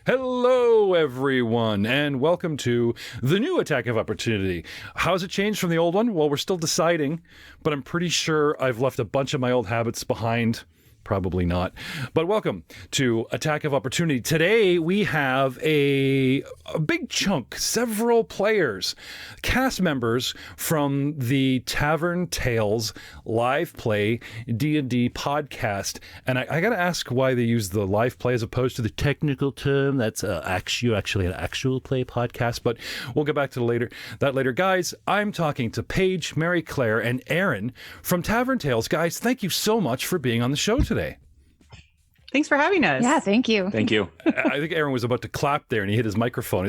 Hello, everyone, and welcome to the new Attack of Opportunity. How's it changed from the old one? Well, we're still deciding, but I'm pretty sure I've left a bunch of my old habits behind. Probably not. But welcome to Attack of Opportunity. Today we have a big chunk, several players, cast members from the Tavern Tales live play D&D podcast. And I got to ask why they use the live play as opposed to the technical term that's actually an actual play podcast. But we'll get back to that later. Guys, I'm talking to Paige, Mary Claire, and Aaron from Tavern Tales. Guys, thank you so much for being on the show today. Thanks for having us. Yeah, thank you. Thank you. I think Aaron was about to clap there and he hit his microphone.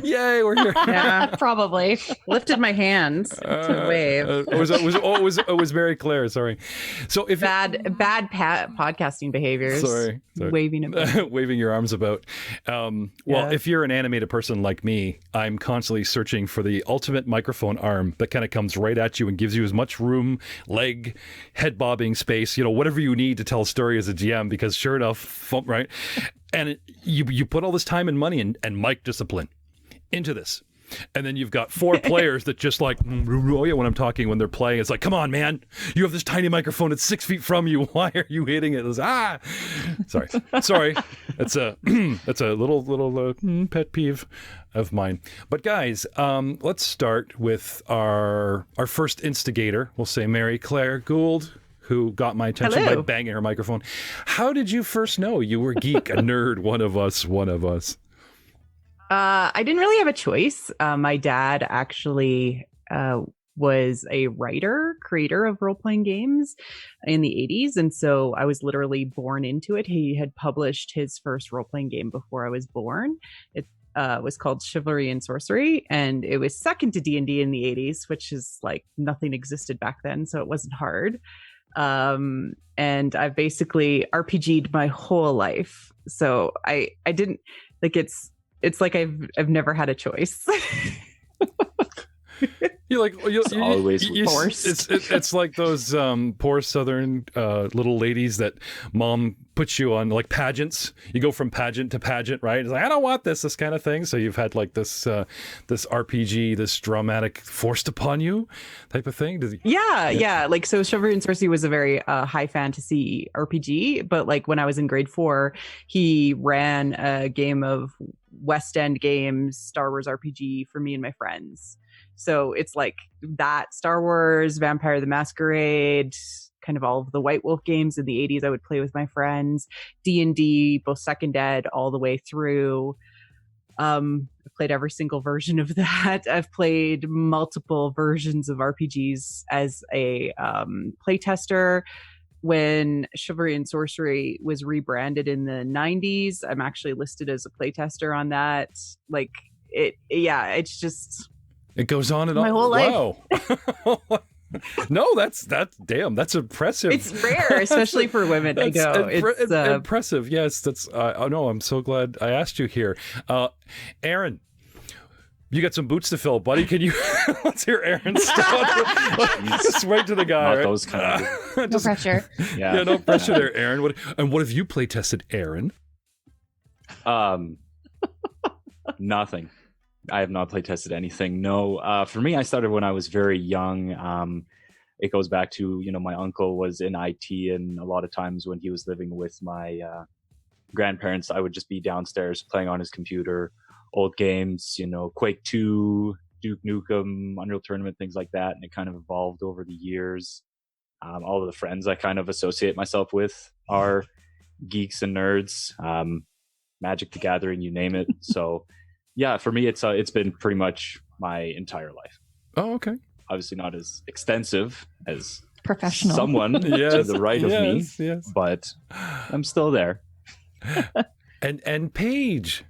Yay, we're here. Yeah, Probably. lifted my hands to wave. It was Mary Claire. Sorry. So if Bad podcasting behaviors. Sorry. Waving about. Waving your arms about. Well, if you're an animated person like me, I'm constantly searching for the ultimate microphone arm that kind of comes right at you and gives you as much room, leg, head bobbing space, whatever you need to tell a story as a GM, because sure enough, right? And you put all this time and money and mic discipline into this. And then you've got four players that just like, oh yeah, when they're playing, it's like, come on, man, you have this tiny microphone. It's 6 feet from you. Why are you hitting it? It's, sorry. That's a little pet peeve of mine. But guys, let's start with our first instigator. We'll say Mary Claire Gould, who got my attention by banging her microphone. How did you first know you were a geek, a nerd, one of us? I didn't really have a choice. My dad actually was a creator of role-playing games in the 80s. And so I was literally born into it. He had published his first role-playing game before I was born. It was called Chivalry and Sorcery, and it was second to D&D in the 80s, which is like nothing existed back then, so it wasn't hard. And I've basically RPG'd my whole life. So I didn't like it's like I've never had a choice. It's always forced. It's like those poor Southern little ladies that mom puts you on, like pageants. You go from pageant to pageant, right? It's like, I don't want this kind of thing. So you've had like this RPG, this dramatic forced upon you type of thing. Yeah. Like, so Chivalry and Sorcery was a very high fantasy RPG, but like when I was in grade 4, he ran a game of West End games, Star Wars RPG for me and my friends. So it's like that, Star Wars, Vampire the Masquerade, kind of all of the White Wolf games in the 80s I would play with my friends, D&D, both second ed all the way through. I've played every single version of that. I've played multiple versions of RPGs as a playtester. When Chivalry and Sorcery was rebranded in the 90s, I'm actually listed as a playtester on that. Like it's just... It goes on and on. My whole life. Wow. No, that's impressive. It's rare, especially for women. I know. It's impressive. Yes, that's. No, I'm so glad I asked you here, Aaron. You got some boots to fill, buddy. Can you? Let's hear Aaron's stuff. Just right to the guy. Not right? those kind of. No pressure. Yeah, no pressure there, Aaron. What have you play tested, Aaron? Nothing. I have not play tested anything. No. For me, I started when I was very young. It goes back to, my uncle was in IT, and a lot of times when he was living with my grandparents, I would just be downstairs playing on his computer, old games, Quake 2, Duke Nukem, Unreal Tournament, things like that. And it kind of evolved over the years. All of the friends I kind of associate myself with are geeks and nerds, Magic the Gathering, you name it. So yeah, for me, it's been pretty much my entire life. Oh, okay. Obviously not as extensive as Professional. someone to the right of me, but I'm still there. And Paige.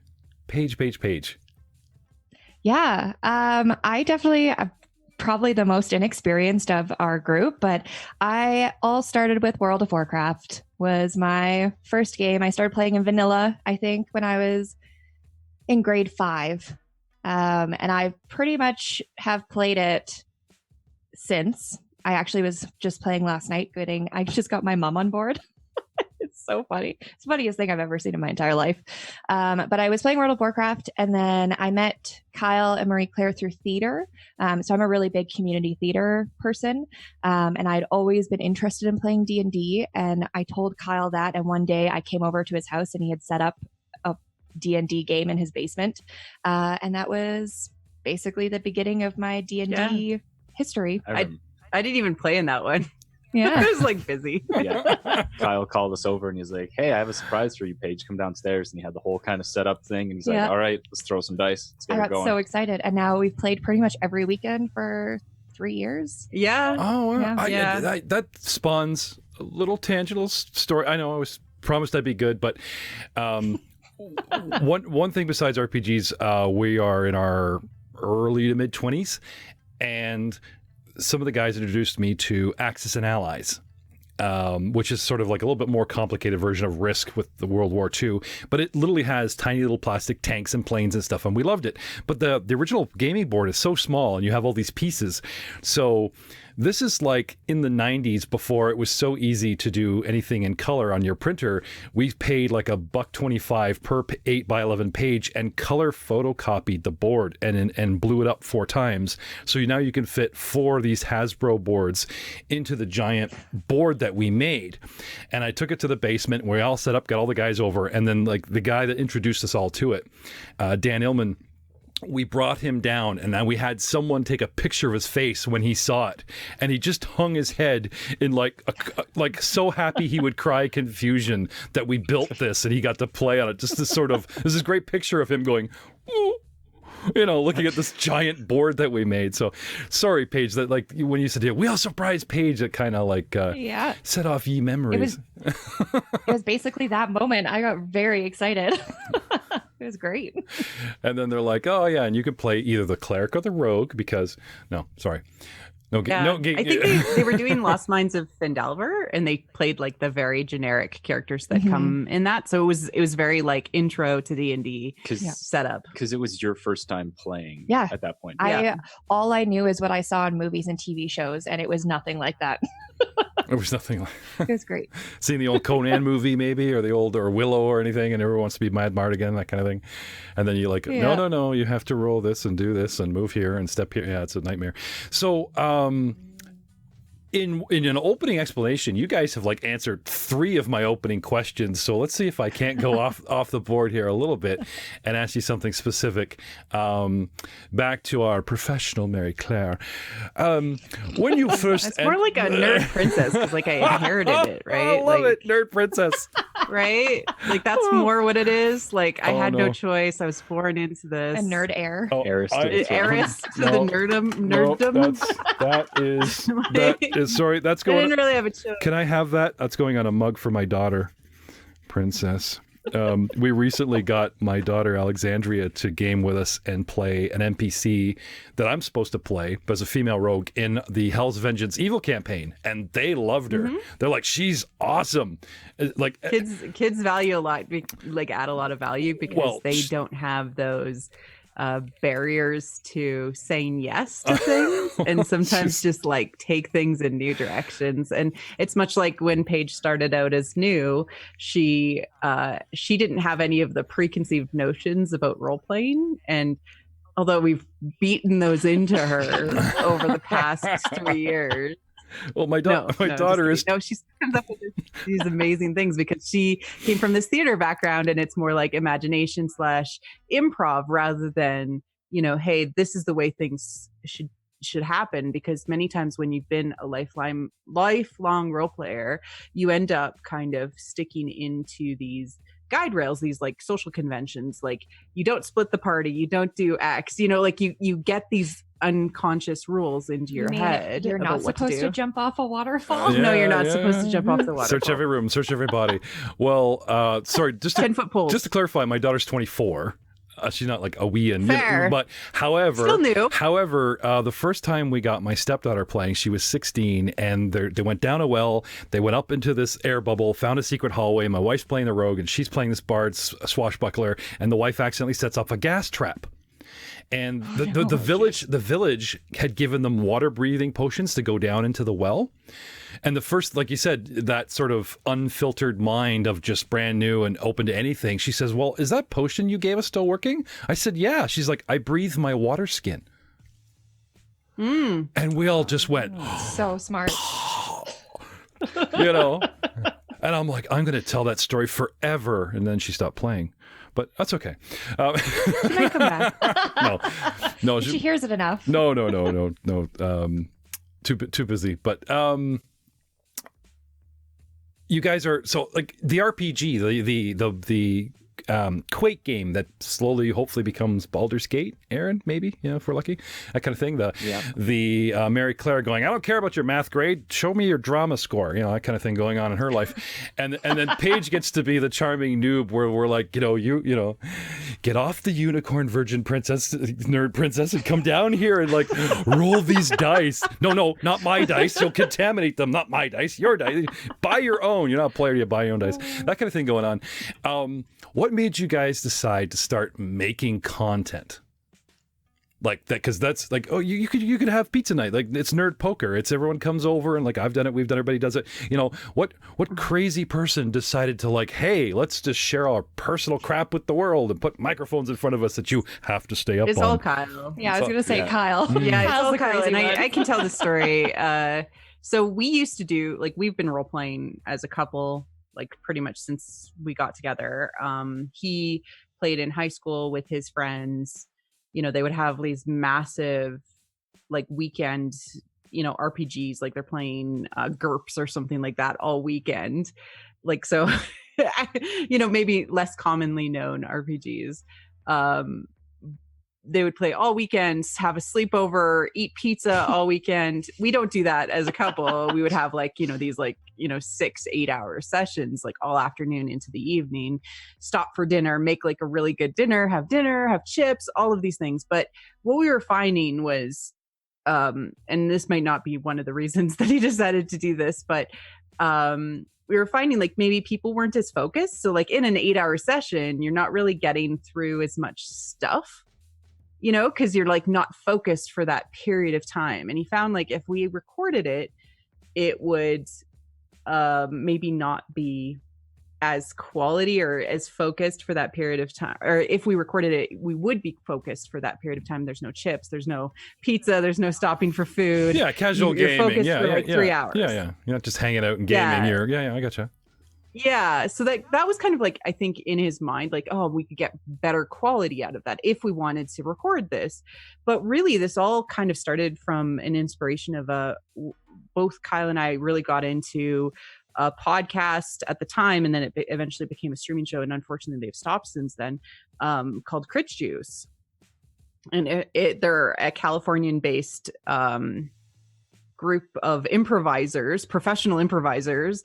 Yeah. I definitely am probably the most inexperienced of our group, but I all started with World of Warcraft. Was my first game. I started playing in vanilla, I think, when I was in grade 5. And I pretty much have played it since. I actually was just playing last night. I just got my mom on board. So funny. It's the funniest thing I've ever seen in my entire life. But I was playing World of Warcraft, and then I met Kyle and Marie Claire through theater. So I'm a really big community theater person, and I'd always been interested in playing D&D. And I told Kyle that, and one day I came over to his house, and he had set up a D&D game in his basement, and that was basically the beginning of my D&D history. I didn't even play in that one. Yeah. I was like busy. Yeah. Kyle called us over and he's like, hey, I have a surprise for you, Paige. Come downstairs. And he had the whole kind of setup thing. And he's like, all right, let's throw some dice. Let's get I it got going. so excited. And now we've played pretty much every weekend for 3 years. Yeah. Oh, Yeah. that spawns a little tangible story. I know I was promised I'd be good, but one thing besides RPGs, we are in our early to mid 20s, and some of the guys introduced me to Axis and Allies, which is sort of like a little bit more complicated version of Risk with the World War II, but it literally has tiny little plastic tanks and planes and stuff, and we loved it. But the original gaming board is so small, and you have all these pieces. So this is like in the 90s, before it was so easy to do anything in color on your printer. We paid like $1.25 per 8x11 page and color photocopied the board and blew it up 4 times. So now you can fit 4 of these Hasbro boards into the giant board that we made. And I took it to the basement where we all set up, got all the guys over, and then like the guy that introduced us all to it, Dan Illman, we brought him down, and then we had someone take a picture of his face when he saw it, and he just hung his head in like so happy he would cry confusion that we built this and he got to play on it. Just this sort of, there's this great picture of him going, ooh, looking at this giant board that we made. So sorry, Paige, that like when you said, yeah, we all surprised Paige, it kind of like set off ye memories. It was basically that moment. I got very excited. It was great. And then they're like, oh yeah, and you could play either the cleric or the rogue because I think they were doing Lost Mines of Phandelver, and they played like the very generic characters that come in that. So it was very like intro to D&D setup. Because it was your first time playing at that point. All I knew is what I saw in movies and TV shows, and it was nothing like that. It was nothing like it was great. Seeing the old Conan movie maybe, or the old or Willow or anything, and everyone wants to be Mad Mardigan, that kind of thing. And then you're like, no, you have to roll this and do this and move here and step here. Yeah, it's a nightmare. So in an opening explanation, you guys have like answered 3 of my opening questions. So let's see if I can't go off the board here a little bit and ask you something specific. Back to our professional Mary Claire. When you first, it's more like a nerd princess because like I inherited it, right? I love it, nerd princess. Right? Like that's more what it is. Like I had no choice. I was born into this. A nerd heir. Heiress to the nerddom. That is sorry. That's going. I didn't really have a choice. Can I have that? That's going on a mug for my daughter, Princess. We recently got my daughter Alexandria to game with us and play an NPC that I'm supposed to play, but as a female rogue in the Hell's Vengeance Evil campaign, and they loved her. They're like, she's awesome. Like kids value a lot, like add a lot of value because they don't have those barriers to saying yes to things and sometimes just like take things in new directions. And it's much like when Paige started out as new, she didn't have any of the preconceived notions about role playing, and although we've beaten those into her over the past 3 years. Well, my daughter is. No, she comes up with these amazing things because she came from this theater background, and it's more like imagination / improv rather than, hey, this is the way things should happen. Because many times when you've been a lifelong role player, you end up kind of sticking into these guide rails, these like social conventions, like you don't split the party, you don't do X, like you get these unconscious rules into your head. You're not supposed to jump off a waterfall. No, you're not supposed to jump off the waterfall. Search every room, search every body. Well, sorry, just 10-foot poles. Just to clarify, my daughter's 24. She's not like a wee and fair, but however, still new. However, the first time we got my stepdaughter playing, she was 16, and they went down a well. They went up into this air bubble, found a secret hallway. My wife's playing the rogue, and she's playing this bard swashbuckler, and the wife accidentally sets off a gas trap. and the village had given them water breathing potions to go down into the well. And the first, like you said, that sort of unfiltered mind of just brand new and open to anything. She says, well, is that potion you gave us still working? I said, yeah. She's like, I breathe my water skin. And we all just went, so smart. you know, and I'm like, I'm going to tell that story forever. And then she stopped playing, but that's okay. She might come back. No, she hears it enough. No. Too busy. But you guys are so like the RPG, the Quake game that slowly, hopefully, becomes Baldur's Gate. Aaron, maybe, if we're lucky, that kind of thing. The Mary Claire going, I don't care about your math grade. Show me your drama score. That kind of thing going on in her life, and then Paige gets to be the charming noob where we're like, get off the unicorn virgin princess, nerd princess, and come down here and like roll these dice. No, not my dice. You'll contaminate them. Not my dice. Your dice. Buy your own. You're not a player. You buy your own dice. That kind of thing going on. What made you guys decide to start making content like that? Because that's like, you could have pizza night, like it's nerd poker. It's everyone comes over and like I've done it, we've done, everybody does it. What crazy person decided to like, hey, let's just share our personal crap with the world and put microphones in front of us that you have to stay up it's on? All Kyle. Yeah, I was gonna say Kyle. Yeah, it's all Kyle, and one. I can tell the story. So we used to do like we've been role playing as a couple like pretty much since we got together. He played in high school with his friends. They would have these massive like weekend, RPGs, like they're playing GURPS or something like that all weekend. Like, so, maybe less commonly known RPGs. They would play all weekends, have a sleepover, eat pizza all weekend. We don't do that as a couple. We would have like, these like, 6-8 hour sessions, like all afternoon into the evening, stop for dinner, make like a really good dinner, have chips, all of these things. But what we were finding was, and this might not be one of the reasons that he decided to do this, but we were finding like maybe people weren't as focused. So like in an 8-hour session, you're not really getting through as much stuff, because you're like not focused for that period of time. And he found like if we recorded it, it would maybe not be as quality or as focused for that period of time. Or if we recorded it, we would be focused for that period of time. There's no chips, there's no pizza, there's no stopping for food. Yeah, casual you're gaming. Focused for like 3 hours. Yeah. You're not just hanging out and gaming. I gotcha. Yeah, so that was kind of like, I think in his mind, like, oh, we could get better quality out of that if we wanted to record this. But really, this all kind of started from an inspiration of both Kyle and I really got into a podcast at the time, and then it eventually became a streaming show, and unfortunately they've stopped since then, called Crit Juice. And they're a Californian-based group of improvisers, professional improvisers,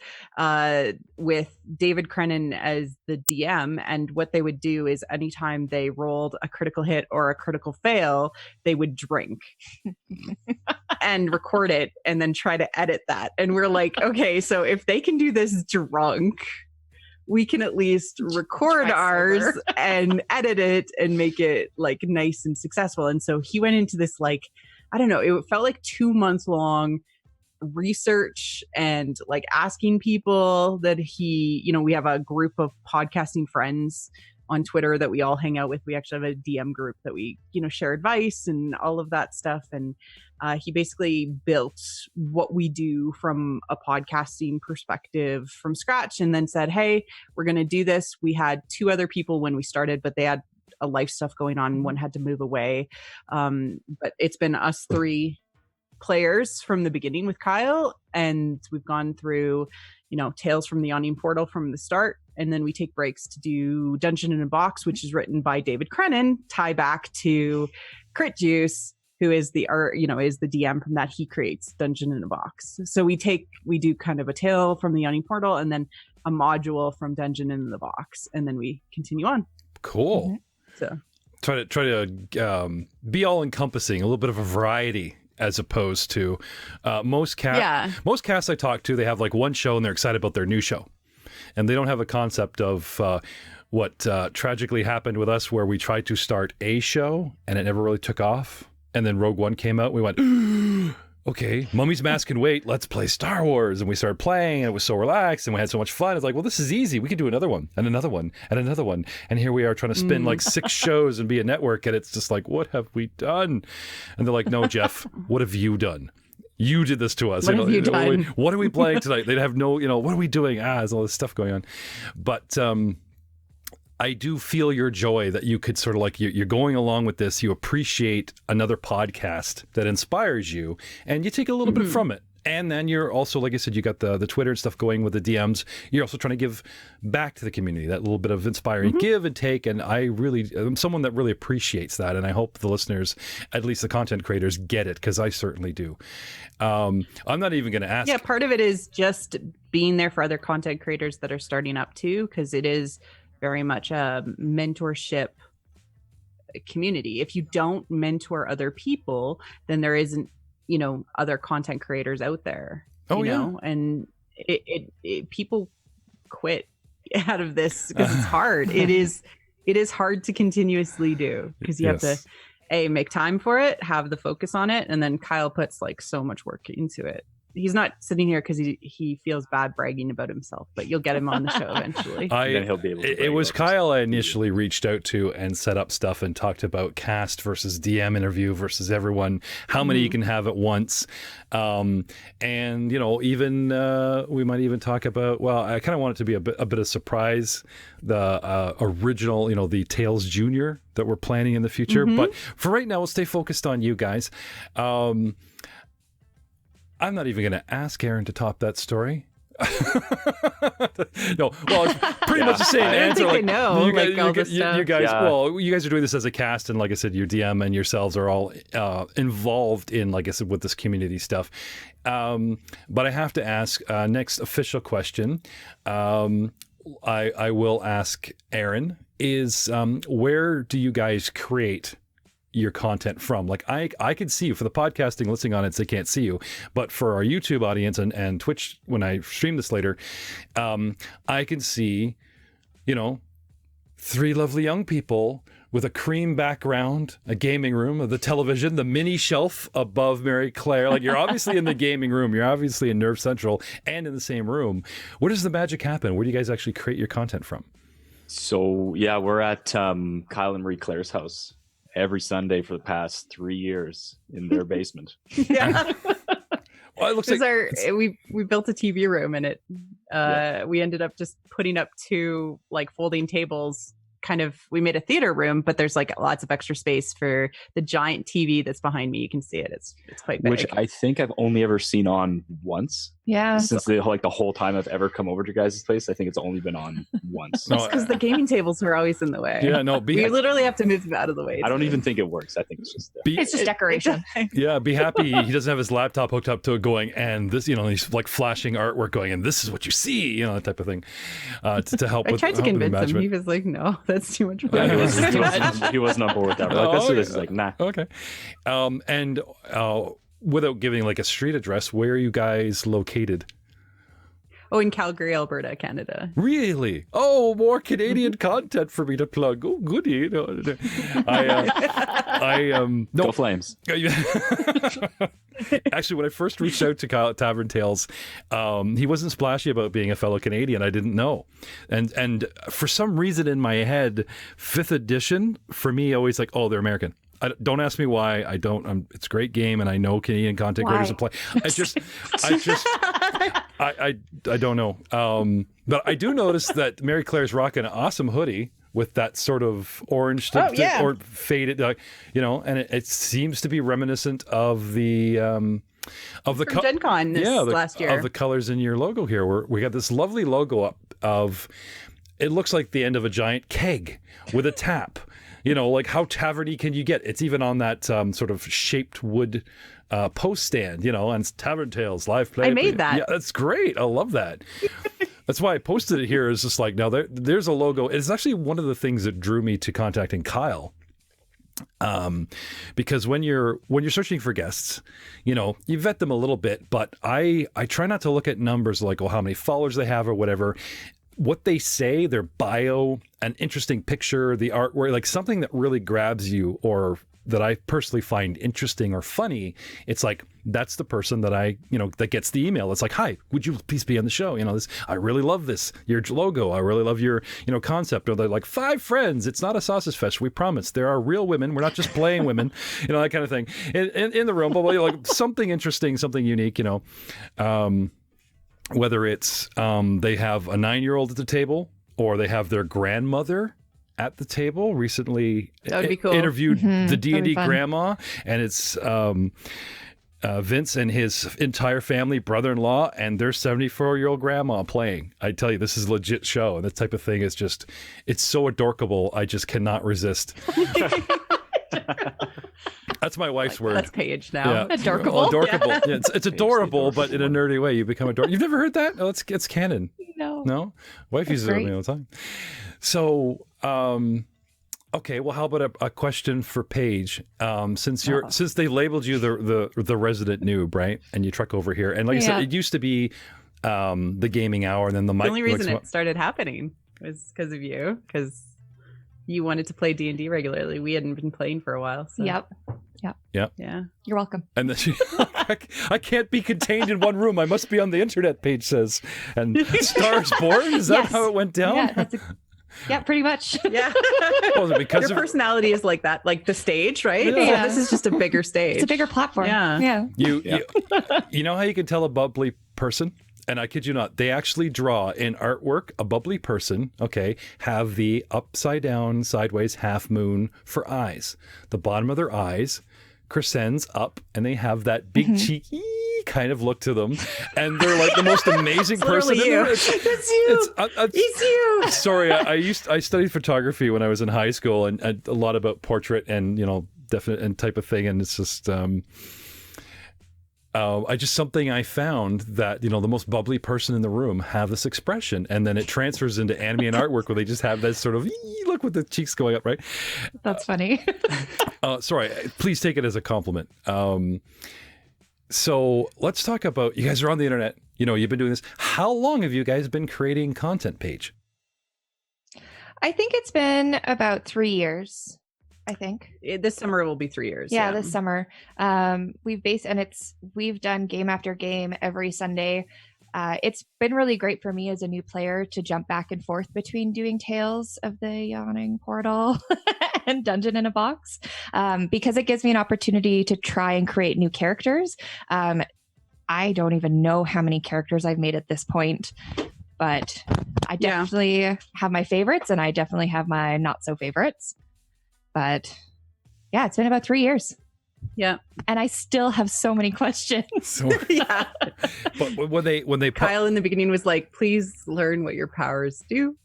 with David Crennan as the DM. And what they would do is anytime they rolled a critical hit or a critical fail, they would drink and record it and then try to edit that. And we're like, okay, so if they can do this drunk, we can at least record ours and edit it and make it like nice and successful. And so he went into this like, I don't know, it felt like 2 months long research and like asking people that we have a group of podcasting friends on Twitter that we all hang out with. We actually have a DM group that we, share advice and all of that stuff. And he basically built what we do from a podcasting perspective from scratch and then said, hey, we're going to do this. We had 2 other people when we started, but they had a life stuff going on. One had to move away. But it's been us 3 players from the beginning with Kyle. And we've gone through, Tales from the Yawning Portal from the start. And then we take breaks to do Dungeon in a Box, which is written by David Crennan, tie back to Crit Juice, who is the DM from that. He creates Dungeon in a Box. So we do kind of a tale from the Yawning Portal and then a module from Dungeon in the Box. And then we continue on. Cool. Mm-hmm. So try to be all encompassing, a little bit of a variety, as opposed to most casts I talk to, they have like one show and they're excited about their new show. and they don't have a concept of what tragically happened with us, where we tried to start a show and it never really took off. And then Rogue One came out. We went, okay, Mummy's Mask can wait. Let's play Star Wars. And we started playing, and it was so relaxed, and we had so much fun. It's like, well, this is easy. We could do another one, and another one, and another one. And here we are trying to spin like 6 shows and be a network. And it's just like, what have we done? And they're like, no, Jeff, what have you done? You did this to us. What have you done? What are we playing tonight? They'd have no, what are we doing? There's all this stuff going on. But I do feel your joy that you could sort of like, you're going along with this. You appreciate another podcast that inspires you, and you take a little bit from it. And then you're also, like I said, you got the Twitter and stuff going with the DMs. You're also trying to give back to the community, that little bit of inspiring give and take. And I'm someone that really appreciates that. And I hope the listeners, at least the content creators, get it, because I certainly do. I'm not even going to ask. Yeah, part of it is just being there for other content creators that are starting up too, because it is very much a mentorship community. If you don't mentor other people, then there isn't, other content creators out there. And it people quit out of this because it's hard. It is hard to continuously do, because you have to make time for it, have the focus on it, and then Kyle puts like so much work into it. He's not sitting here because he feels bad bragging about himself, but you'll get him on the show eventually. Then he'll be able to. It was Kyle I initially reached out to and set up stuff and talked about cast versus DM interview versus everyone, how many you can have at once. And, even we might even talk about, well, I kind of want it to be a bit of surprise, the original, the Tales Junior that we're planning in the future. But for right now, we'll stay focused on you guys. I'm not even going to ask Aaron to top that story. No, well, it's pretty much the same answer. You guys are doing this as a cast, and like I said, your DM and yourselves are all involved in, like I said, with this community stuff. But I have to ask, next official question, I will ask Aaron, is where do you guys create your content from? Like I could see you for the podcasting listening on it, so they can't see you, but for our YouTube audience and Twitch, when I stream this later, I can see 3 lovely young people with a cream background, a gaming room, the television, the mini shelf above Mary Claire. Like, you're obviously in the gaming room, you're obviously in Nerve Central and in the same room. Where does the magic happen? Where do you guys actually create your content from? So we're at Kyle and Marie Claire's house every Sunday for the past 3 years in their basement. Yeah. Well, it looks like we built a TV room, and we ended up just putting up 2 like folding tables. We made a theater room, but there's like lots of extra space for the giant TV that's behind me. You can see it. It's quite big. Which I think I've only ever seen on once. Yeah. Since the whole time I've ever come over to your guys' place, I think it's only been on once. That's because the gaming tables were always in the way. Yeah, no. We literally have to move them out of the way. I don't even think it works. I think it's just it's just decoration. Yeah, be happy he doesn't have his laptop hooked up to it going, and this, he's like flashing artwork going, and this is what you see, that type of thing, to help with. I tried to convince him. He was like, "No, that's too much fun." Yeah, he wasn't on board with that. We're like, let's do this. He's like, nah. Okay. And without giving like a street address, where are you guys located? Oh, in Calgary, Alberta, Canada. Really? Oh, more Canadian content for me to plug. Oh, goody. No. Go Flames. Actually, when I first reached out to Kyle at Tavern Tales, he wasn't splashy about being a fellow Canadian. I didn't know. And for some reason in my head, 5th edition, for me, always like, oh, they're American. Don't ask me why. I don't. It's a great game, and I know Canadian content creators play. I don't know. But I do notice that Mary Claire's rocking an awesome hoodie with that sort of orange or faded, and it seems to be reminiscent of the Gen Con last year. Of the colors in your logo here. We got this lovely logo up of. It looks like the end of a giant keg with a tap. Like how taverny can you get? It's even on that sort of shaped wood post stand, and it's Tavern Tales live play. I made that. Yeah, that's great. I love that. That's why I posted it here. Is just like, now there's a logo. It's actually one of the things that drew me to contacting Kyle. Because when you're searching for guests, you vet them a little bit, but I try not to look at numbers like, how many followers they have or whatever. what they say, their bio, an interesting picture, the artwork, like something that really grabs you or that I personally find interesting or funny, it's like, that's the person that that gets the email. It's like, hi, would you please be on the show? I really love this, your logo. I really love your, concept. Or they're like, 5 friends. It's not a sausage fest. We promise. There are real women. We're not just playing women, that kind of thing in the room, but like something interesting, something unique, whether it's they have a 9-year-old at the table or they have their grandmother at the table. Recently that would be cool. Interviewed the D&D grandma, and it's Vince and his entire family, brother-in-law, and their 74-year-old grandma playing. I tell you, this is a legit show, and that type of thing is just, it's so adorkable. I just cannot resist. That's my wife's word. That's Paige now. Yeah. Adorkable. Adorkable. Yeah, it's adorable, but in a nerdy way. You become adorable. You've never heard that? Oh, it's canon. No? Wife uses it with me all the time. So, okay, well, how about a question for Paige? Since they labeled you the resident noob, right? And you truck over here, and like I said, it used to be the gaming hour, and then the only reason it started happening was because of you, because you wanted to play D&D regularly. We hadn't been playing for a while. So. Yep. Yeah. You're welcome. And then I can't be contained in one room. I must be on the internet, Paige says. And Stars Born? Is that how it went down? Yeah, pretty much. Yeah. Was it because your personality is like that, like the stage, right? Yeah. So this is just a bigger stage. It's a bigger platform. Yeah. You know how you can tell a bubbly person? And I kid you not, they actually draw in artwork a bubbly person, have the upside down, sideways half moon for eyes. The bottom of their eyes crescends up, and they have that big cheeky kind of look to them. And they're like the most amazing person in the room. It's you. It's you. Sorry, I studied photography when I was in high school, and a lot about portrait and, definite and type of thing. And it's just... something I found that, the most bubbly person in the room have this expression, and then it transfers into anime and artwork where they just have that sort of look with the cheeks going up, right? That's funny. Sorry, please take it as a compliment. So let's talk about, you guys are on the internet, you've been doing this. How long have you guys been creating content, Paige? I think it's been about 3 years. I think this summer will be 3 years. Yeah, this summer. We've done game after game every Sunday. It's been really great for me as a new player to jump back and forth between doing Tales of the Yawning Portal and Dungeon in a Box, because it gives me an opportunity to try and create new characters. I don't even know how many characters I've made at this point, but I definitely have my favorites, and I definitely have my not so favorites. But yeah, it's been about 3 years. Yeah. And I still have so many questions. Yeah. But when they Kyle in the beginning was like, please learn what your powers do.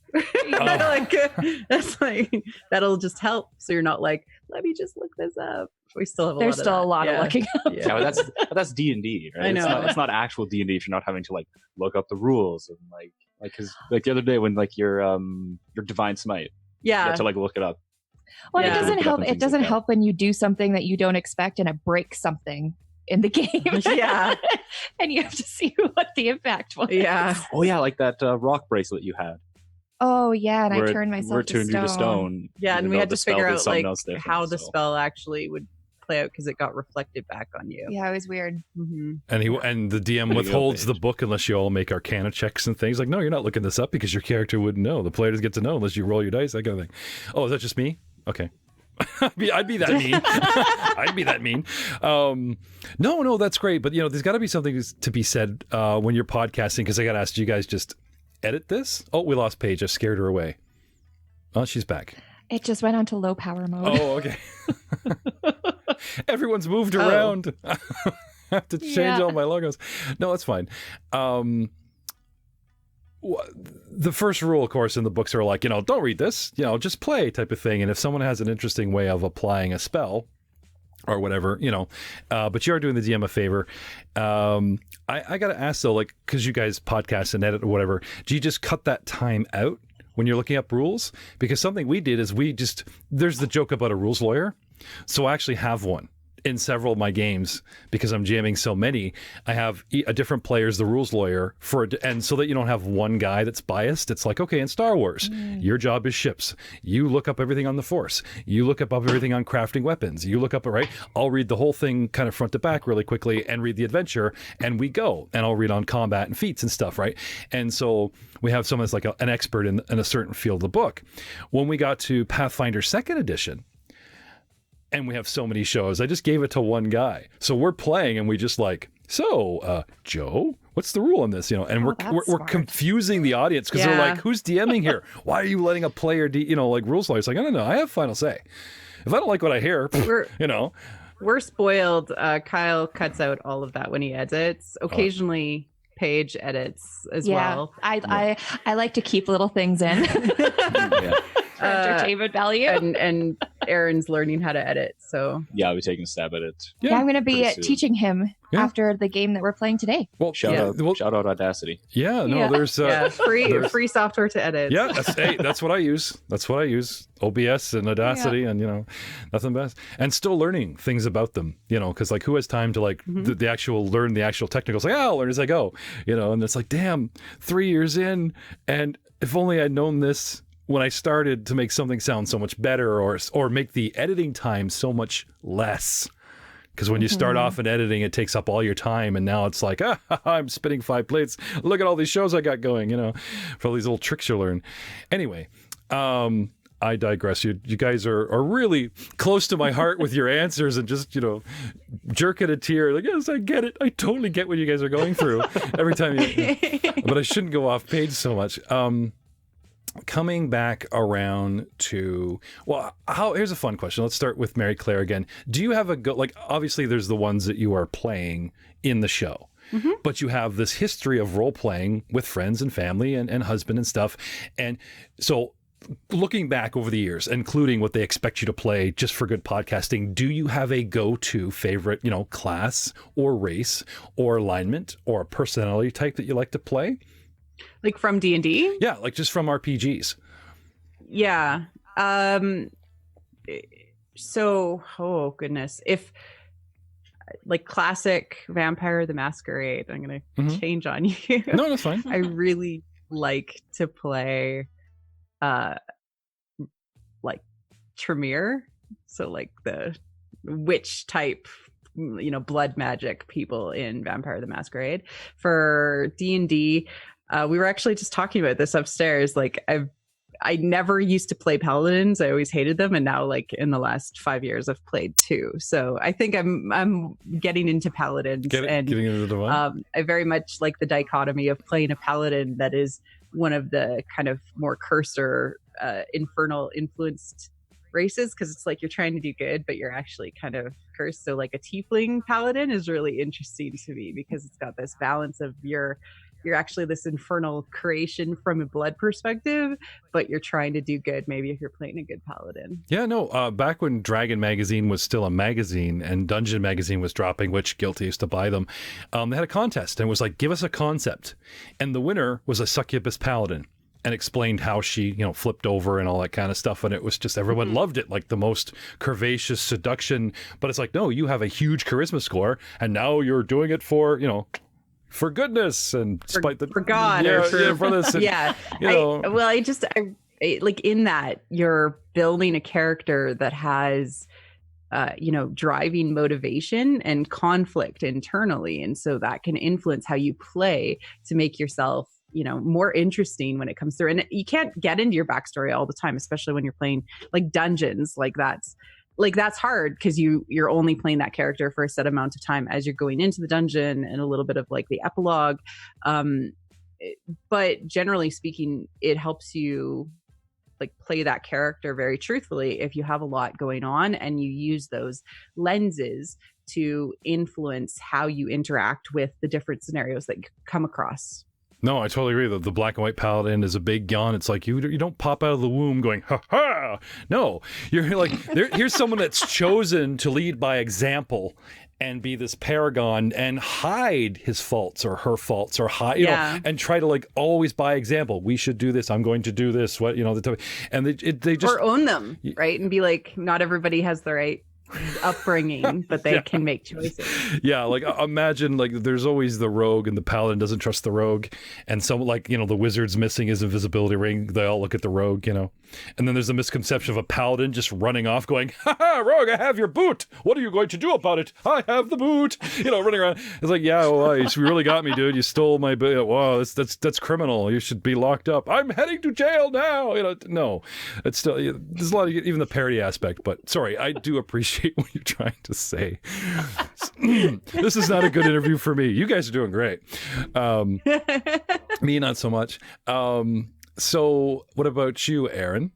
That's like, that'll just help. So you're not like, let me just look this up. We still have a lot of looking up. Yeah, but that's D&D, right? I know. It's not actual D&D if you're not having to like look up the rules and like because like the other day when like your Divine Smite, you have to like look it up. Well, it doesn't help. It doesn't help when you do something that you don't expect and it breaks something in the game. Yeah. And you have to see what the impact was. Yeah. Oh yeah, like that rock bracelet you had. Oh yeah, and I turned myself to stone. Yeah, and we had to figure out like how the spell actually would play out because it got reflected back on you. Yeah, it was weird. Mm-hmm. And the DM withholds the book unless you all make Arcana checks and things. Like, no, you're not looking this up because your character wouldn't know. The players get to know unless you roll your dice, that kind of thing. Oh, is that just me? Okay. I'd be that mean. I'd be that mean. No, that's great. But, there's got to be something to be said when you're podcasting, because I got to ask, do you guys just edit this? Oh, we lost Paige. I scared her away. Oh, she's back. It just went on to low power mode. Oh, okay. Everyone's moved around. I have to change all my logos. No, that's fine. The first rule, of course, in the books are like, don't read this, just play type of thing. And if someone has an interesting way of applying a spell or whatever, but you are doing the DM a favor. I got to ask though, like, because you guys podcast and edit or whatever, do you just cut that time out when you're looking up rules? Because something we did is there's the joke about a rules lawyer. So I actually have one. in several of my games, because I'm jamming so many, I have a different player as the rules lawyer and so that you don't have one guy that's biased. It's like, okay, in Star Wars, your job is ships. You look up everything on the Force. You look up everything on crafting weapons. You look up it, right? I'll read the whole thing kind of front to back really quickly and read the adventure, and we go. And I'll read on combat and feats and stuff, right? And so we have someone that's like an expert in a certain field of the book. When we got to Pathfinder 2nd edition, and we have so many shows, I just gave it to one guy. So we're playing and we just like, Joe, what's the rule on this? And we're confusing the audience because they're like, who's DMing here? Why are you letting a player, like rules lawyers? Like, I don't know. I have final say. If I don't like what I hear, We're spoiled. Kyle cuts out all of that when he edits. Occasionally, Paige edits as well. I like to keep little things in. For entertainment value. And Aaron's learning how to edit, so yeah, I'll be taking a stab at it. Yeah, I'm going to be teaching him after the game that we're playing today. Well, shout out Audacity. Yeah, no, there's free software to edit. Yeah, that's what I use. That's what I use. OBS and Audacity, and nothing best. And still learning things about them, because like who has time to like the actual learn the actual technicals? Like, I'll learn as I go, and it's like, damn, 3 years in, and if only I'd known this when I started to make something sound so much better, or make the editing time so much less. Because when you start off in editing, it takes up all your time, and now it's like, I'm spinning 5 plates. Look at all these shows I got going, for all these little tricks you learn. Anyway, I digress. You guys are really close to my heart with your answers, and just jerking a tear. Like, yes, I get it. I totally get what you guys are going through every time but I shouldn't go off page so much. Coming back around to, here's a fun question. Let's start with Mary Claire again. Do you have obviously there's the ones that you are playing in the show, but you have this history of role playing with friends and family and husband and stuff. And so looking back over the years, including what they expect you to play just for good podcasting, do you have a go-to favorite, class or race or alignment or a personality type that you like to play? Like from D&D? Yeah, like just from RPGs. Yeah. So, oh goodness. If like classic Vampire the Masquerade, I'm going to change on you. No, that's fine. I really like to play like Tremere. So like the witch type, blood magic people in Vampire the Masquerade. For D&D, we were actually just talking about this upstairs. Like I never used to play paladins. I always hated them, and now like in the last 5 years, I've played 2. So I think I'm getting into paladins, getting into the divine. I very much like the dichotomy of playing a paladin that is one of the kind of more cursed or infernal influenced races, because it's like you're trying to do good, but you're actually kind of cursed. So like a tiefling paladin is really interesting to me because it's got this balance of you're actually this infernal creation from a blood perspective, but you're trying to do good, maybe if you're playing a good paladin. Yeah, no, back when Dragon Magazine was still a magazine and Dungeon Magazine was dropping, which guilty used to buy them, they had a contest and was like, give us a concept. And the winner was a succubus paladin, and explained how she, flipped over and all that kind of stuff. And it was just, everyone loved it, like the most curvaceous seduction. But it's like, no, you have a huge charisma score, and now you're doing it for, for goodness and despite for God, or for this. And, I like in that you're building a character that has, driving motivation and conflict internally. And so that can influence how you play to make yourself, more interesting when it comes through. And you can't get into your backstory all the time, especially when you're playing like dungeons. That's hard because you're only playing that character for a set amount of time as you're going into the dungeon, and a little bit of like the epilogue. But generally speaking, it helps you like play that character very truthfully if you have a lot going on and you use those lenses to influence how you interact with the different scenarios that you come across. No, I totally agree. The black and white paladin is a big yawn. It's like you don't pop out of the womb going, ha ha. No, you're like, here's someone that's chosen to lead by example and be this paragon and hide his faults or her faults or hide, and try to like always by example. We should do this. I'm going to do this. What, and they just or own them, right? And be like, not everybody has the right upbringing, but they can make choices. Yeah, like imagine like there's always the rogue and the paladin doesn't trust the rogue, and some like the wizard's missing his invisibility ring. They all look at the rogue, and then there's the misconception of a paladin just running off, going, "Ha ha, rogue! I have your boot. What are you going to do about it? I have the boot." Running around. It's like, yeah, well, you really got me, dude. You stole my boot. Wow, that's criminal. You should be locked up. I'm heading to jail now. No, it's still there's a lot of even the parody aspect. But sorry, I do appreciate what you're trying to say. This is not a good interview for me. You guys are doing great. Me, not so much. So what about you, Aaron?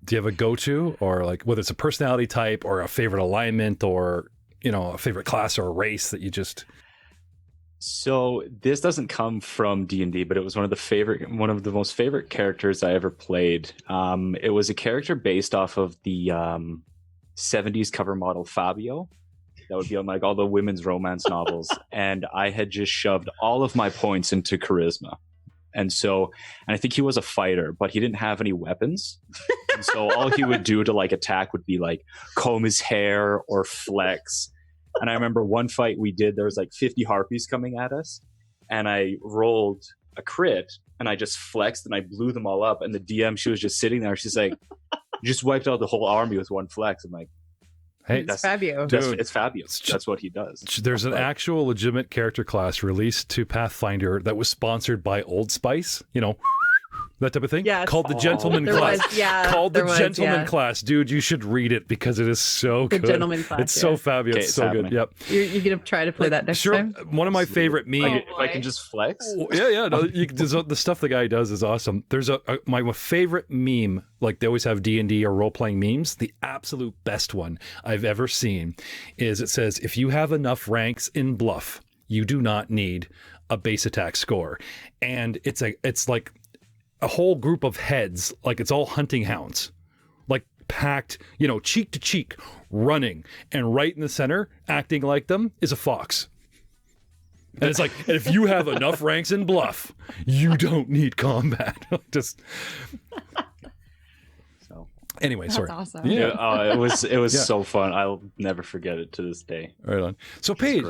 Do you have a go-to, or like whether it's a personality type or a favorite alignment or a favorite class or a race that you just... So this doesn't come from D&D, but it was one of the most favorite characters I ever played. It was a character based off of the 70s cover model Fabio. That would be on like all the women's romance novels. And I had just shoved all of my points into charisma. And I think he was a fighter, but he didn't have any weapons. And so all he would do to like attack would be like comb his hair or flex. And I remember one fight we did, there was like 50 harpies coming at us. And I rolled a crit and I just flexed and I blew them all up. And the DM, she was just sitting there. She's like, "You just wiped out the whole army with one flex." I'm like, "Hey, that's Fabio. It's Fabio. That's what he does." There's an actual legitimate character class released to Pathfinder that was sponsored by Old Spice, that type of thing. Yes. Called the Gentleman Class. Called the Gentleman Class. Dude, you should read it because it is so good. The Gentleman Class. It's so fabulous. Okay, it's so happening. good. Yep. You're going to try to play that next time? One of my favorite memes. If I can just flex. Yeah. No, the stuff the guy does is awesome. There's my favorite meme. Like they always have D&D or role-playing memes. The absolute best one I've ever seen is it says, "If you have enough ranks in bluff, you do not need a base attack score." And it's like a whole group of heads, like it's all hunting hounds, like packed, cheek to cheek, running, and right in the center, acting like them, is a fox. And it's like, and if you have enough ranks in bluff, you don't need combat. Just anyway, sorry. That's awesome. Yeah, it was so fun. I'll never forget it to this day. Right on. So Paige,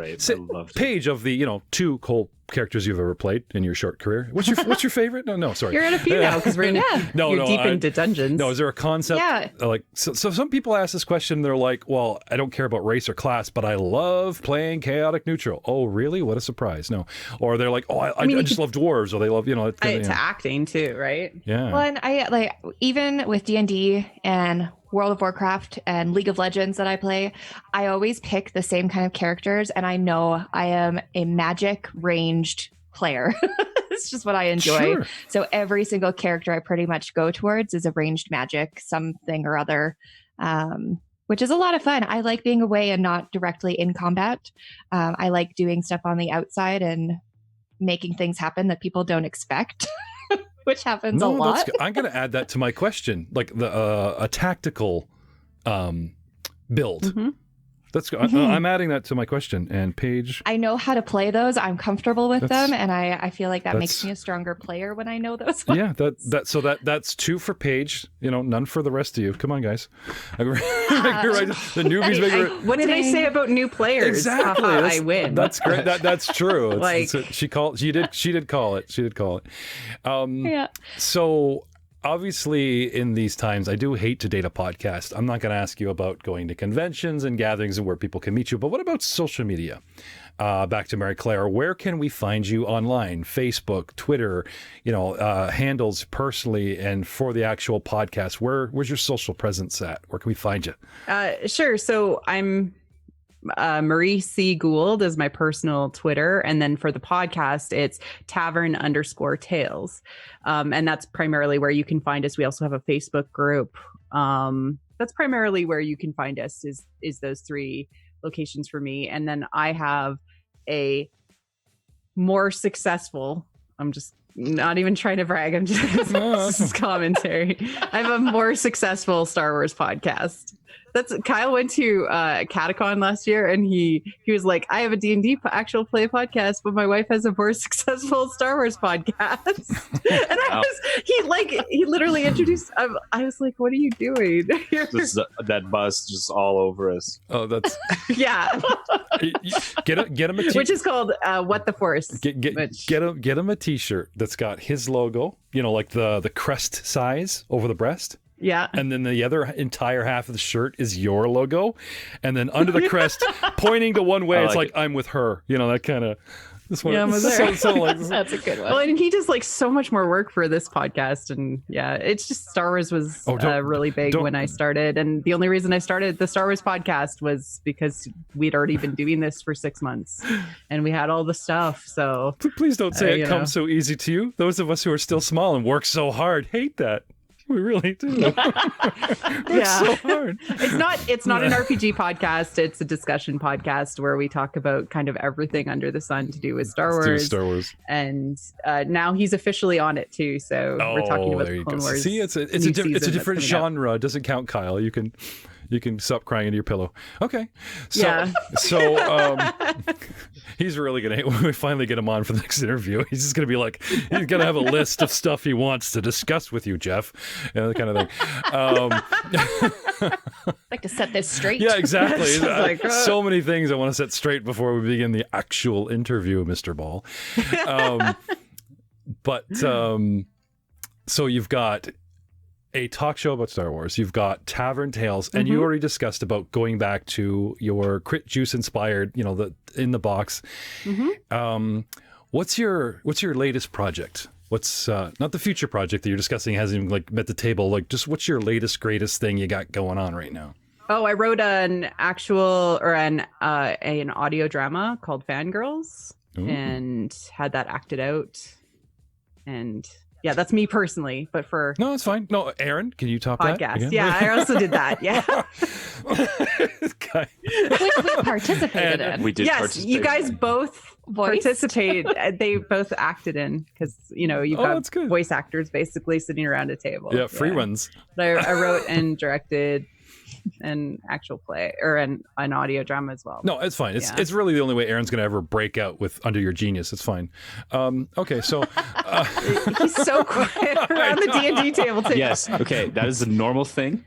Paige, of the two cool characters you've ever played in your short career, what's your favorite? No, sorry. You're in a few now because we're deep into dungeons. No, is there a concept? Yeah. Like so some people ask this question. They're like, "Well, I don't care about race or class, but I love playing chaotic neutral." Oh, really? What a surprise! No, or they're like, "Oh, I just love dwarves," or they love it's acting too, right? Yeah. Well, and I like even with D&D and World of Warcraft and League of Legends that I play, I always pick the same kind of characters, and I know I am a magic ranged player. It's just what I enjoy. Sure. So every single character I pretty much go towards is a ranged magic, something or other, which is a lot of fun. I like being away and not directly in combat. I like doing stuff on the outside and making things happen that people don't expect. Which happens a lot. I'm going to add that to my question, like a tactical build. Mm-hmm. That's I'm adding that to my question. And Paige, I know how to play those. I'm comfortable with them, and I feel like that makes me a stronger player when I know those ones. Yeah, that's 2 for Paige. None for the rest of you. Come on, guys. You're right. The newbies make what did they say about new players? Exactly. I win. That's great. That's true. She did call it. Yeah. So obviously, in these times, I do hate to date a podcast. I'm not going to ask you about going to conventions and gatherings and where people can meet you, but what about social media? Back to Mary Claire, where can we find you online? Facebook, Twitter, handles personally, and for the actual podcast, where's your social presence at? Where can we find you? Sure. So I'm Marie C. Gould is my personal Twitter. And then for the podcast, it's Tavern_Tales. And that's primarily where you can find us. We also have a Facebook group. That's primarily where you can find us is those 3 locations for me. And then I have a more successful, I'm just not even trying to brag. I'm just this is commentary. I have a more successful Star Wars podcast. That's Kyle went to Catacon last year, and he was like, "I have a D&D actual play podcast, but my wife has a more successful Star Wars podcast." And he literally introduced. I was like, "What are you doing?" Just, that bus just all over us. Oh, that's yeah. Get him a t-shirt. Which is called "What the Force." Get him a t-shirt that's got his logo. You know, like the crest size over the breast. Yeah. And then the other entire half of the shirt is your logo. And then under the crest, pointing to one way, it's like, I'm with her. You know, that kind of... Yeah, I'm with her. That's a good one. Well, and he does like so much more work for this podcast. And yeah, it's just Star Wars was really big when I started. And the only reason I started the Star Wars podcast was because we'd already been doing this for 6 months. And we had all the stuff. So please don't say it comes so easy to you. Those of us who are still small and work so hard hate that. We really do. Yeah. So hard. It's not an RPG podcast. It's a discussion podcast where we talk about kind of everything under the sun to do with Star Wars. And now he's officially on it too. So we're talking about the Clone Wars. See, it's a different genre. It doesn't count, Kyle. You can stop crying into your pillow. Okay. So he's really going to hate when we finally get him on for the next interview. He's just going to be like, he's going to have a list of stuff he wants to discuss with you, Jeff. That kind of thing. Like to set this straight. Yeah, exactly. So many things I want to set straight before we begin the actual interview, Mr. Ball. So you've got a talk show about Star Wars. You've got Tavern Tales, and you already discussed about going back to your Crit Juice inspired, the in the box. What's your latest project? What's not the future project that you're discussing hasn't even met the table? Like, just what's your latest greatest thing you got going on right now? Oh, I wrote an actual or an audio drama called Fangirls. Ooh. And had that acted out. And yeah, that's me personally, but for... No, it's fine. No, Aaron, can you top podcast. That again? Yeah, I also did that. Yeah. Which we participated in. We did. Yes, you guys both participated. They both acted in because, you've got voice actors basically sitting around a table. Yeah, free ones. But I wrote and directed an actual play or an audio drama as well. No, it's fine. It's really the only way Aaron's going to ever break out with under your genius. It's fine. Okay, so he's so quiet around the D&D table too. Yes. Okay, that is a normal thing.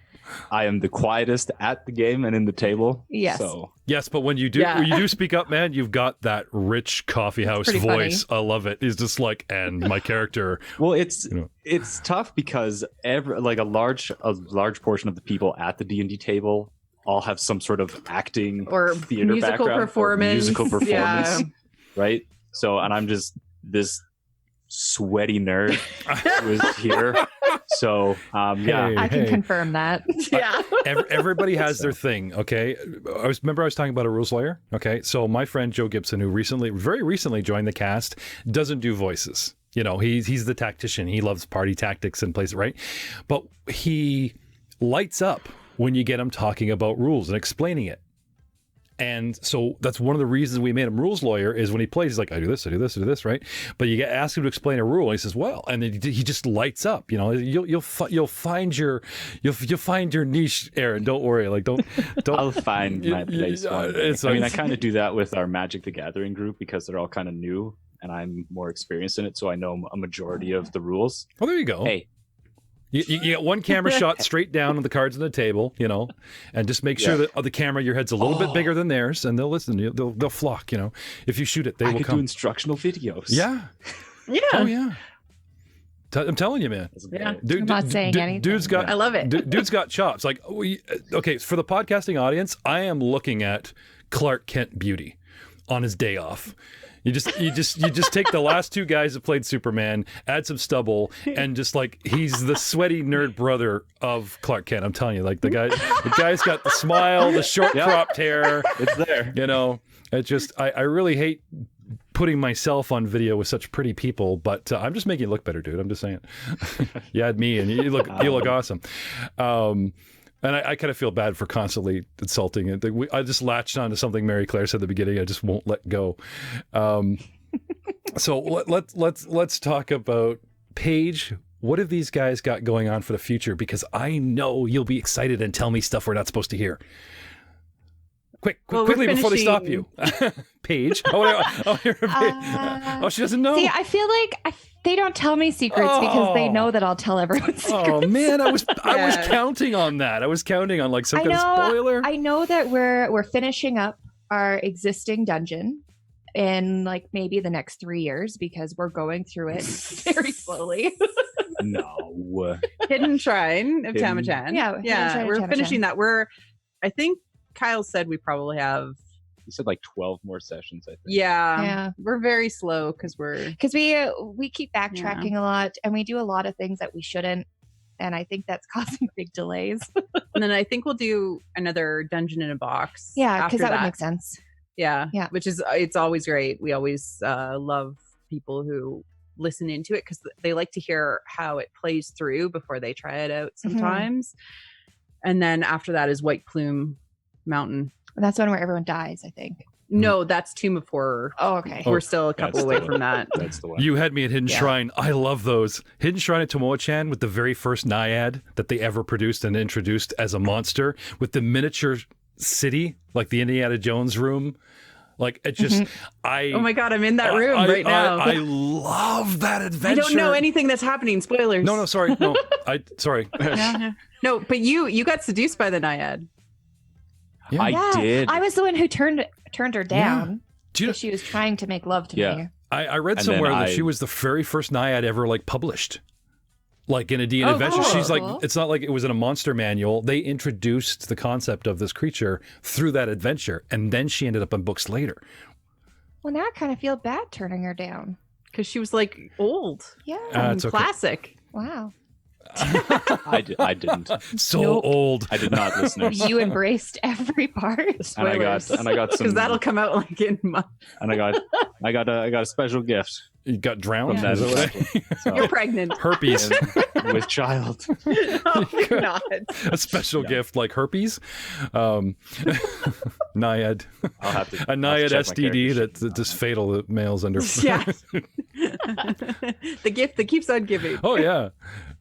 I am the quietest at the game and in the table. Yes. So. Yes, but when you do speak up, man, you've got that rich coffee house voice. Funny. I love it. It's just and my character. Well, it's tough because a large portion of the people at the D&D table all have some sort of acting or theater musical background performance. Or musical performance, right? So, and I'm just this sweaty nerd who is here. So I can confirm that. Yeah. Everybody has their thing. Okay. I was talking about a rules lawyer. Okay. So my friend Joe Gibson, who very recently joined the cast, doesn't do voices. He's the tactician. He loves party tactics and plays it right. But he lights up when you get him talking about rules and explaining it. And so that's one of the reasons we made him rules lawyer is when he plays, he's like, I do this, right? But you ask him to explain a rule, and he says, well, and then he just lights up. You'll find your niche, Aaron. Don't worry. Don't. I'll find my place. I kind of do that with our Magic the Gathering group because they're all kind of new, and I'm more experienced in it, so I know a majority of the rules. Well, there you go. Hey. You get one camera shot straight down on the cards on the table, and just make sure that the camera, your head's a little bit bigger than theirs, and they'll listen. They'll flock. If you shoot it, they will come. Do instructional videos. Yeah. Yeah. Oh yeah. I'm telling you, man. Yeah. I'm not saying anything. I love it. Dude's got chops. For the podcasting audience, I am looking at Clark Kent Beauty on his day off. You just take the last two guys that played Superman, add some stubble, and just he's the sweaty nerd brother of Clark Kent. I'm telling you, the guy's got the smile, the short cropped hair. It's there. I really hate putting myself on video with such pretty people, but I'm just making you look better, dude. I'm just saying. You had me, and you look awesome. And I kind of feel bad for constantly insulting it. I just latched on to something Mary Claire said at the beginning. I just won't let go. So let's talk about Paige. what have these guys got going on for the future? Because I know you'll be excited and tell me stuff we're not supposed to hear. Quickly before they stop you. Paige. She doesn't know. See, I feel like they don't tell me secrets because they know that I'll tell everyone secrets. Oh man, I was counting on that. I was counting on like some kind of spoiler. I know that we're finishing up our existing dungeon in like maybe the next 3 years because we're going through it very slowly. No. Hidden Shrine of Tamachan. Yeah, we're finishing that. I think Kyle said we probably have. He said like 12 more sessions, I think. Yeah. We're very slow because we keep backtracking a lot and we do a lot of things that we shouldn't, and I think that's causing big delays. And then I think we'll do another dungeon in a box. Yeah, because that would make sense. Yeah. Which is, it's always great. We always love people who listen into it because they like to hear how it plays through before they try it out sometimes. And then after that is White Plume Mountain. That's one where everyone dies, I think. No, that's Tomb of Horror. Oh, okay. We're still a couple away from that. That's the one. You had me at Hidden Shrine. I love those. Hidden Shrine at Tomoe-chan with the very first Naiad that they ever produced and introduced as a monster with the miniature city, like the Indiana Jones room. Like it just, oh my God, I'm in that room right now. I love that adventure. I don't know anything that's happening. Spoilers. No, sorry. No, sorry. No, but you got seduced by the Naiad. Yeah. I did. I was the one who turned her down Yeah. because she was trying to make love to me. I read somewhere that she was the very first Naiad ever like published. Like in a D&D adventure. Cool. She's like, it's not like it was in a monster manual. They introduced the concept of this creature through that adventure. And then she ended up in books later. Well, now I kind of feel bad turning her down. Because she was like old. Yeah. It's okay. Classic. Wow. I didn't. So old. I did not, listeners. You embraced every part. And I got some. Because that'll come out like in months. And I got a special gift. You got drowned? From that Is that what so, You're pregnant. Herpes. with child. No, you're not. A special gift like herpes. Naiad. I'll have to. A Naiad STD that's just fatal to males under. Yeah. The gift that keeps on giving. Oh yeah.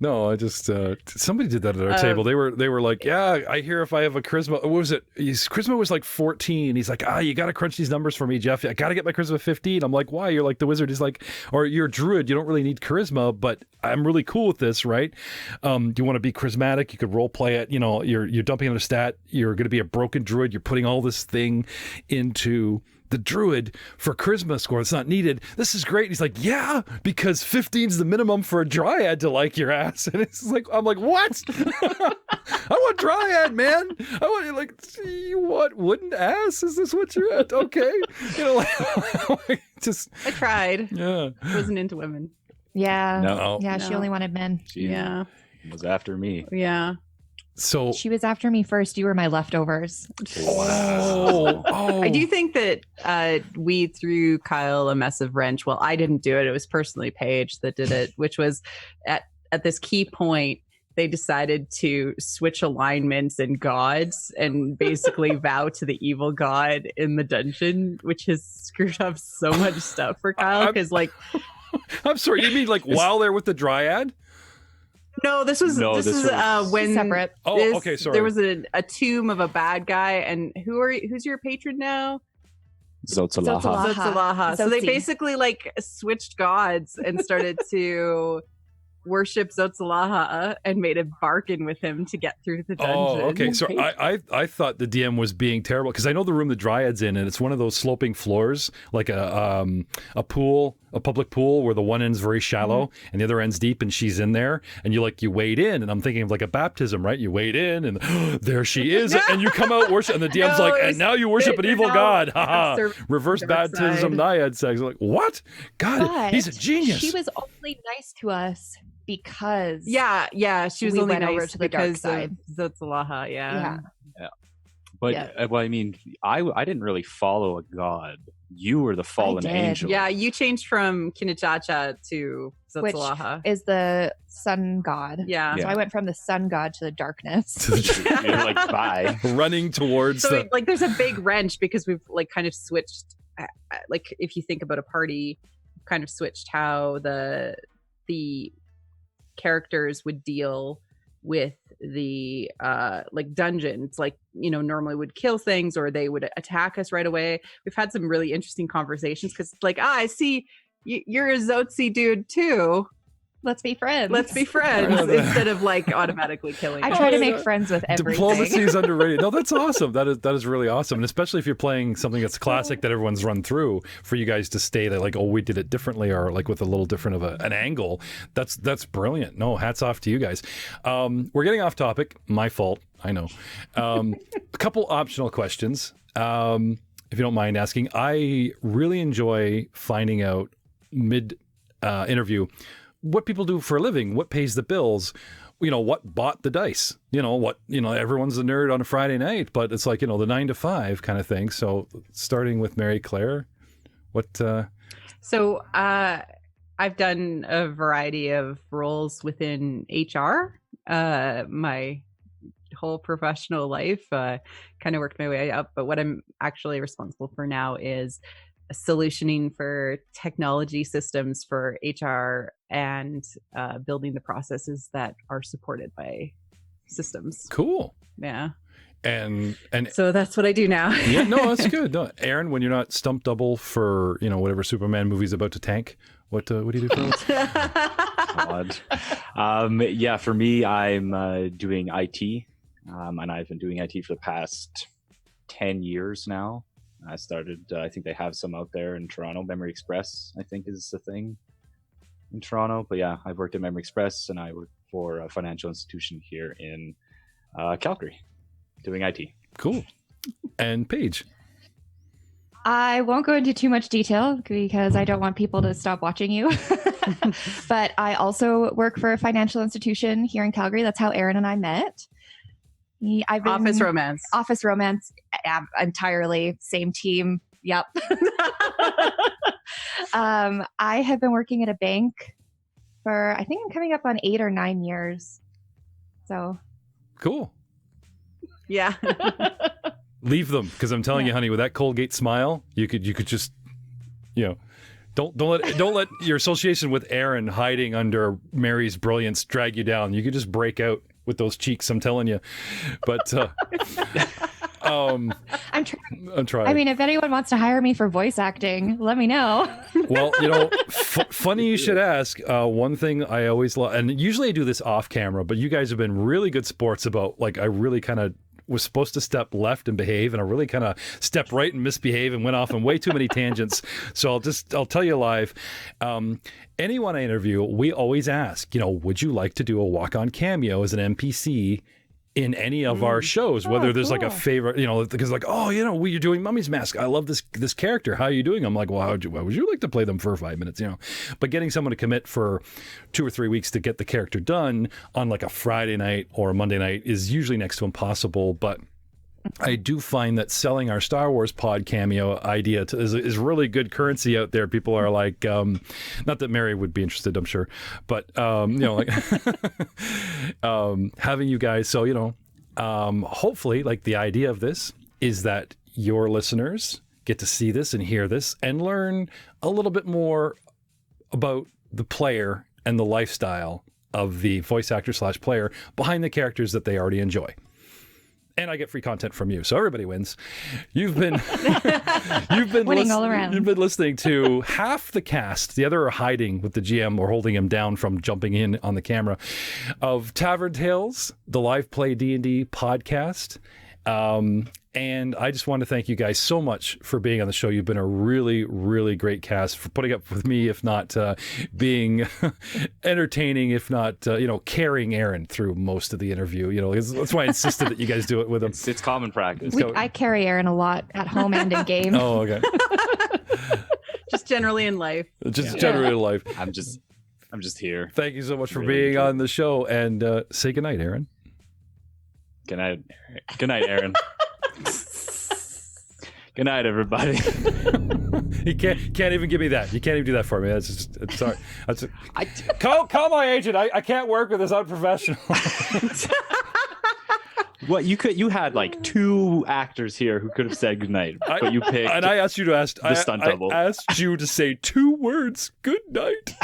No, I just somebody did that at our table. They were like, yeah, I hear if I have a charisma. What was it? Charisma was like 14. He's like, you got to crunch these numbers for me, Jeff. I got to get my charisma 15. I'm like, why? You're like the wizard. He's like, or you're a druid. You don't really need charisma, but I'm really cool with this, right? Do you want to be charismatic? You could role play it. You know, you're dumping on a stat. You're going to be a broken druid. You're putting all this thing into the druid for charisma score. It's not needed. This is great. And he's like, yeah, because 15's the minimum for a dryad to like your ass. And it's like, I'm like, what? I want dryad, man. I want you want wooden ass? Is this what you're at? Okay. You know, like just. I tried. Yeah. Wasn't into women. Yeah. No. Yeah, she only wanted men. She was after me. Yeah. So she was after me first. You were my leftovers. Oh. I do think that we threw Kyle a massive wrench. Well, I didn't do it. It was personally Paige that did it, which was at this key point, they decided to switch alignments and gods and basically vow to the evil god in the dungeon, which has screwed up so much stuff for Kyle. Because I'm sorry, you mean like while they're with the dryad? No, this was when separate. Okay, sorry. There was a tomb of a bad guy, and who's your patron now? Zotsalaha. So they basically like switched gods and started to worship Zotsalaha and made a bargain with him to get through the dungeon. Oh, okay. So I thought the DM was being terrible because I know the room the dryad's in, and it's one of those sloping floors, like a pool, a public pool where the one end's very shallow and the other end's deep, and she's in there, and you wade in, and I'm thinking of like a baptism, right? You wade in, and there she is, and you come out worship, and the DM's and now you worship an evil god, haha! Reverse baptism, naiad sex. I'm like, what? God, he's a genius. She was only nice to us because she was only went nice over to the dark side. Zotsalaha, yeah. But well, I mean, I didn't really follow a god. You were the fallen angel. Yeah, you changed from Kinachacha to Zotsalaha, which is the sun god. Yeah. So I went from the sun god to the darkness. You're like, bye. Running towards like there's a big wrench because we've like kind of switched. Like if you think about a party, kind of switched how the characters would deal with the like dungeons, like, you know, normally would kill things or they would attack us right away. We've had some really interesting conversations because like, I see you're a Zotzi dude too. Let's be friends. Let's be friends instead of like automatically killing. I try to make friends with everything. Diplomacy is underrated. No, that's awesome. That is really awesome, and especially if you're playing something that's classic that everyone's run through, for you guys to stay there like, oh, we did it differently, or like with a little different of an angle. That's brilliant. No, hats off to you guys. We're getting off topic. My fault. I know. A couple optional questions, if you don't mind asking. I really enjoy finding out mid interview what people do for a living, what pays the bills, you know, what bought the dice, you know, what, you know, everyone's a nerd on a Friday night, but it's like, you know, the 9 to 5 kind of thing. So starting with Mary Claire, what? So I've done a variety of roles within HR. My whole professional life, kind of worked my way up. But what I'm actually responsible for now is solutioning for technology systems for HR and building the processes that are supported by systems. Cool. Yeah. And so that's what I do now. Yeah, no, that's good. No, Aaron, when you're not stump double for, you know, whatever Superman movie's about to tank, what do you do for us? Yeah, for me, I'm doing IT, and I've been doing IT for the past 10 years now. I started, I think they have some out there in Toronto. Memory Express, I think, is the thing in Toronto. But yeah, I've worked at Memory Express, and I work for a financial institution here in Calgary, doing IT. Cool. And Paige? I won't go into too much detail because I don't want people to stop watching you. But I also work for a financial institution here in Calgary. That's how Aaron and I met. I've been Office Romance. Office Romance, entirely same team. Yep. I have been working at a bank for, I think I'm coming up on 8 or 9 years. So cool. Yeah. Leave them, because I'm telling you, honey, with that Colgate smile, you could just, you know, don't let your association with Aaron hiding under Mary's brilliance drag you down. You could just break out with those cheeks, I'm telling you. But I'm trying. I mean, if anyone wants to hire me for voice acting, let me know. Well, you know, funny you should ask. One thing I always love, and usually I do this off camera, but you guys have been really good sports about, like, I really kind of was supposed to step left and behave, and I really kind of stepped right and misbehave and went off on way too many tangents. So I'll tell you live. Anyone I interview, we always ask, you know, would you like to do a walk-on cameo as an NPC in any of our shows, whether there's like a favorite, you know, because like, oh, you know, you're doing Mummy's Mask. I love this character. How are you doing? I'm like, well, why would you like to play them for 5 minutes, you know? But getting someone to commit for 2 or 3 weeks to get the character done on like a Friday night or a Monday night is usually next to impossible. But I do find that selling our Star Wars pod cameo idea is really good currency out there. People are like, not that Mary would be interested, I'm sure, but you know, like having you guys. So, you know, hopefully, like, the idea of this is that your listeners get to see this and hear this and learn a little bit more about the player and the lifestyle of the voice actor / player behind the characters that they already enjoy. And I get free content from you, so everybody wins. You've been winning all around. You've been listening to half the cast. The other are hiding with the GM or holding him down from jumping in on the camera of Tavern Tales, the live play D&D podcast. And I just want to thank you guys so much for being on the show. You've been a really, really great cast, for putting up with me, if not being entertaining, if not, you know, carrying Aaron through most of the interview. You know, that's why I insisted that you guys do it with him. It's common practice. I carry Aaron a lot at home and in game. Oh, okay. Just generally in life. Generally in life. I'm just here. Thank you so much for being on the show, and say goodnight, Aaron. Good night. Good night, Aaron. Good night, everybody. You can't even give me that. You can't even do that for me. That's just, sorry. Call my agent. I can't work with this unprofessional. What you had like 2 actors here who could have said goodnight, but you picked. And I asked you to the stunt double. I asked you to say 2 words. Good night.